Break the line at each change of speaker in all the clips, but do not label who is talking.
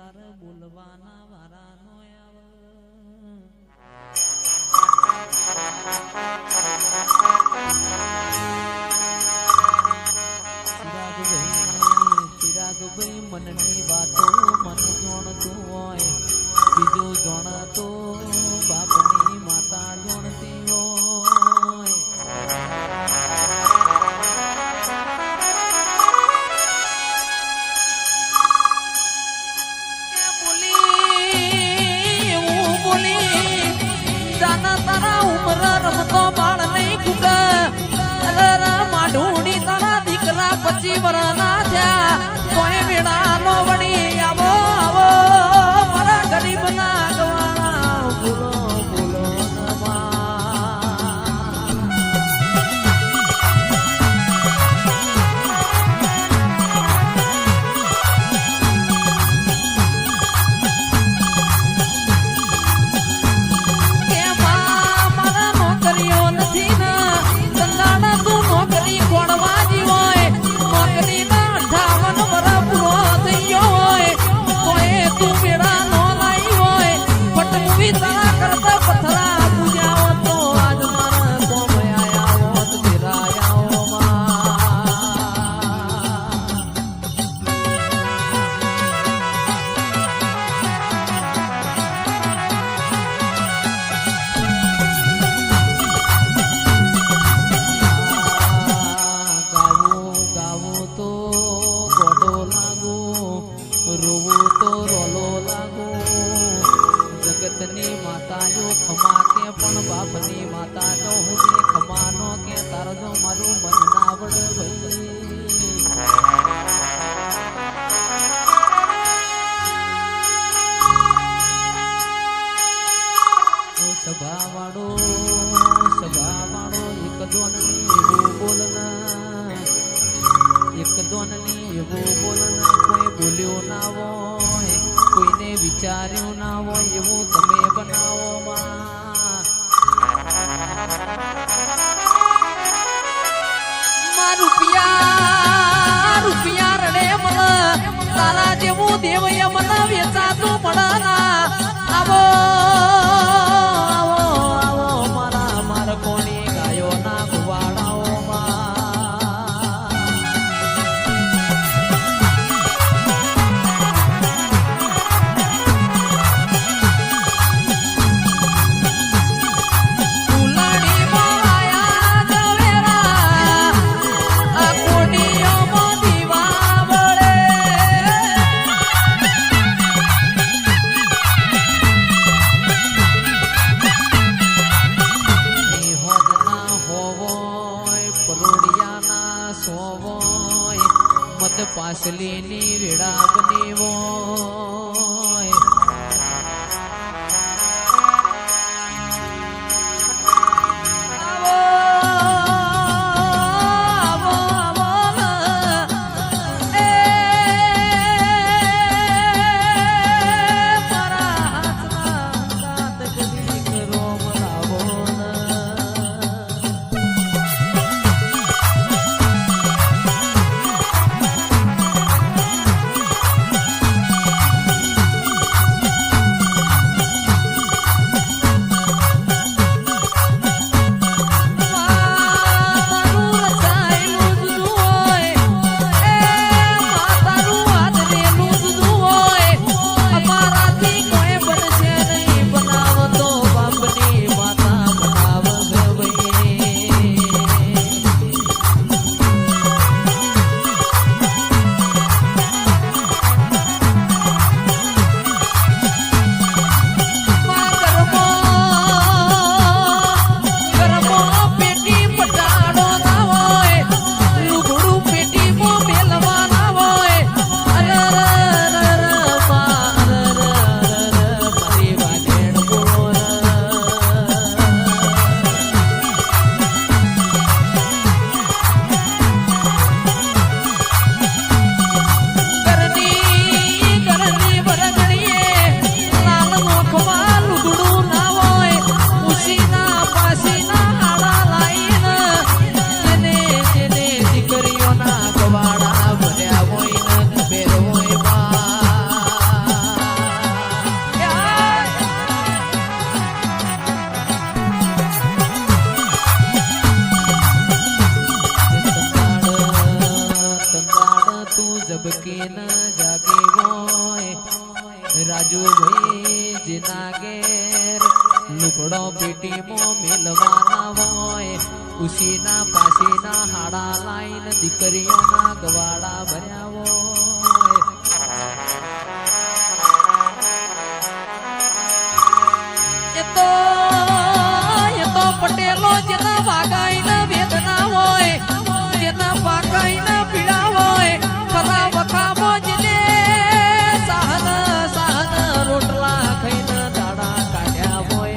તારે બોલવાના વારાનો ચિરાગભાઈ મનની વાતો મન જોણતું હોય, બીજું જોણતો બાપની માતા જોણતી હોય. રમતો બાળ નહીં કુકા માઢુડી તારા દીકરા 25 વર્ષના થયા કોઈ વેળા નો વળી આવો આવો મારા ગરીબ ના ગવાણા બોલો બોલો માતાઓ ખમા કે પણ બાપની માતા જો હું ખમાનો કે તાર જો મારું મન ના આવડે ભાઈ સભા વાળો એક દોનની એવું બોલના એક દોનની એવું બોલના કોઈ બોલ્યો ના હોય, કોઈને વિચાર્યું ના હોય એવું તમે બનાવો માં રૂપિયા રડે મને તારા જેવું દેવ મને વેચાતું મળે આવો આવો આવો મારા મારકોની ગાયો ના ગુવાડાઓ પાસલીની વેડા બની હોય. તું જબકી ન જાગે હોય રાજુ ભાઈ જીના ઘેર લુગડો પેટીમાં મેલવાના હોય ઉશીના પાસીના હાડા લાઈન દીકરીઓના ગવાડા ભર્યા હોય એ તો પટેલો જેના વાગાઈના વેદના હોય જેના વાગાઈના પીડા હોય ખરા વખામો જેને સાહન રોટલા ખાઈને દાડા કાઢ્યા હોય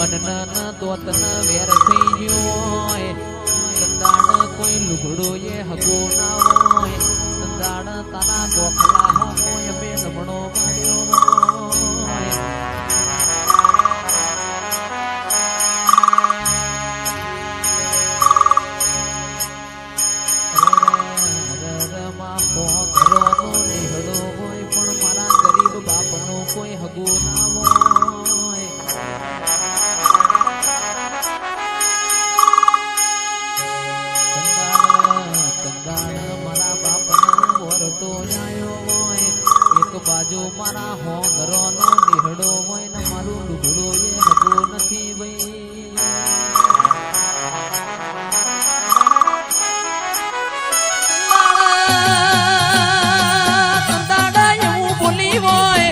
અનન દોતન વેર થઈ ગયો હોય સંદાણ કોઈ લુગડો એ હગો ના હોય સંદાણ તારા ગોખલા હોય બે નમણો માર્યો હોય પણ મારા ગરીબ બાપનો કોઈ હગો ના હોય બાજુ મારા હો ઘરોનો નિહડો હોય ને મારું લુગડો એ હગો નથી ભાઈ સંદાડા એવું બોલી હોય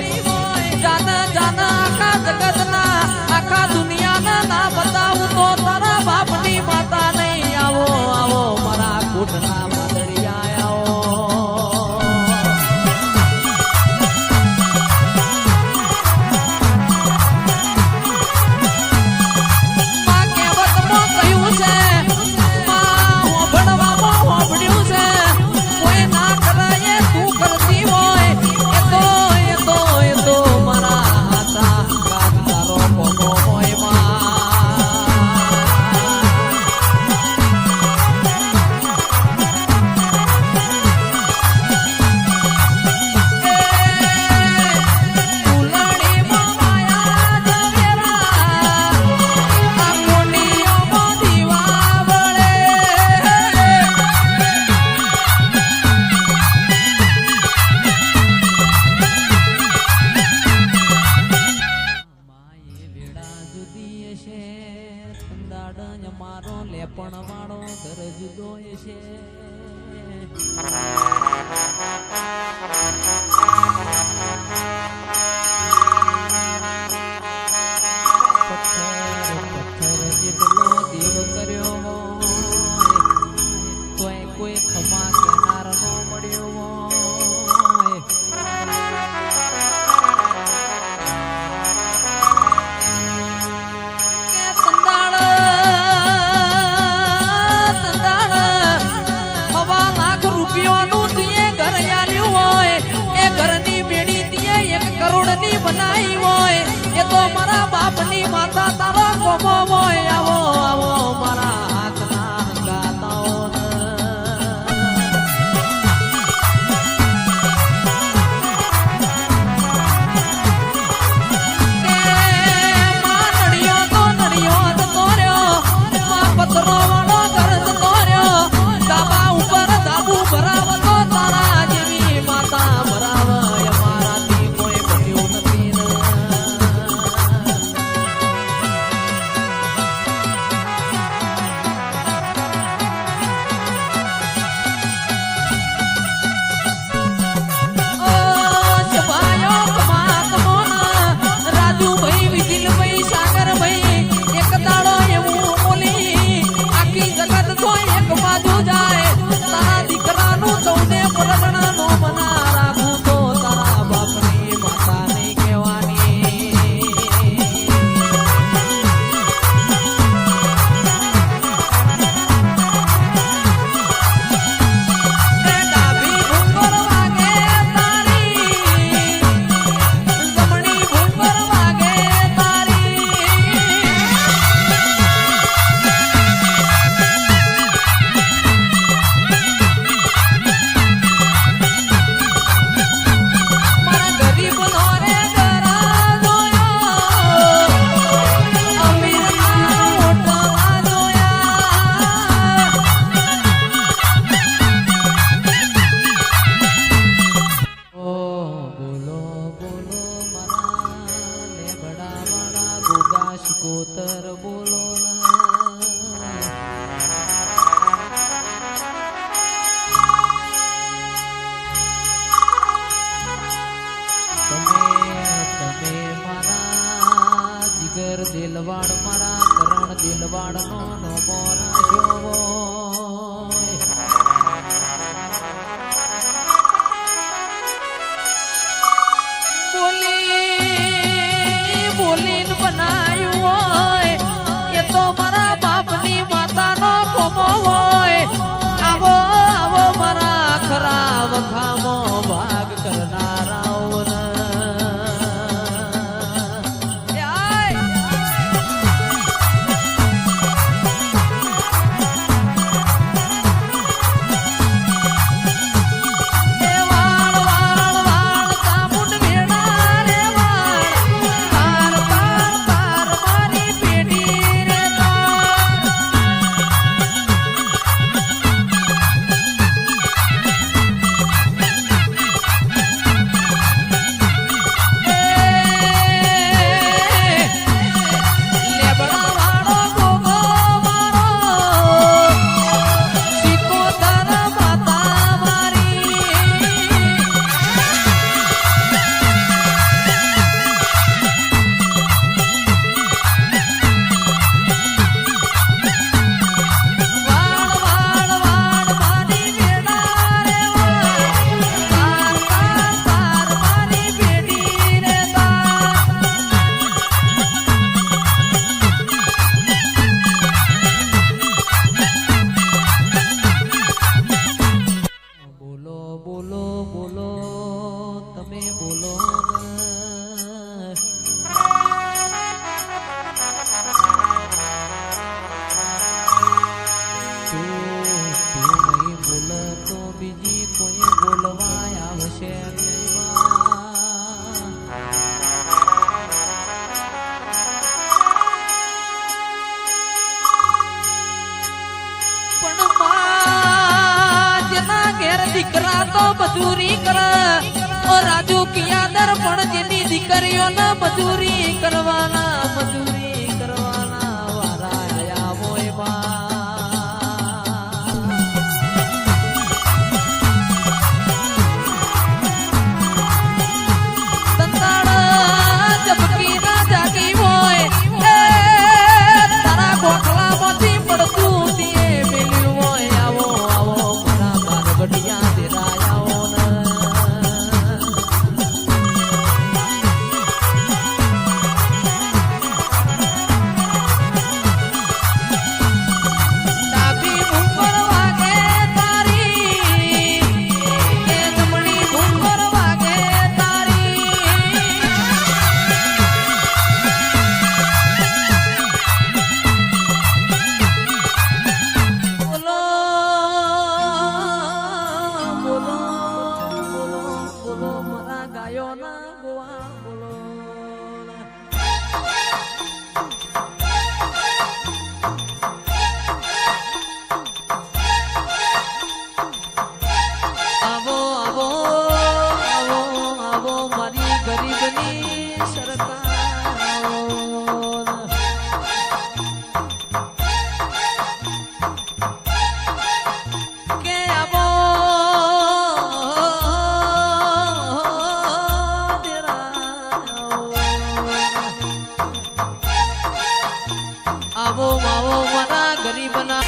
જાના જાના આખા જગતના આખા દુનિયાના ના બતાવું તો તારા બાપની માતા નહીં આવો આવો મારા કૂટના માદડિયા મારો લેપણ વાળો ઘર જુદો છે પથ્થર જેટલો દેવ કર્યો હોય કોઈ ખમા કેનાર નો મળ્યો હોય રૂપિયાનું ઘર આલ્યું હોય એ ઘર દીકરા તો મજૂરી કરે ઓ રાજુ કિયાદર પણ જેની દીકરીઓના મજૂરી કરવાના વારા આયા મોય આવો મારા ગરીબના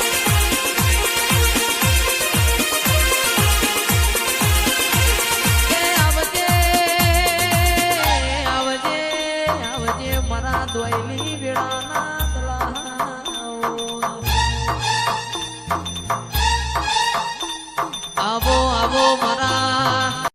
મારા દોયલી વેળાના આવો મારા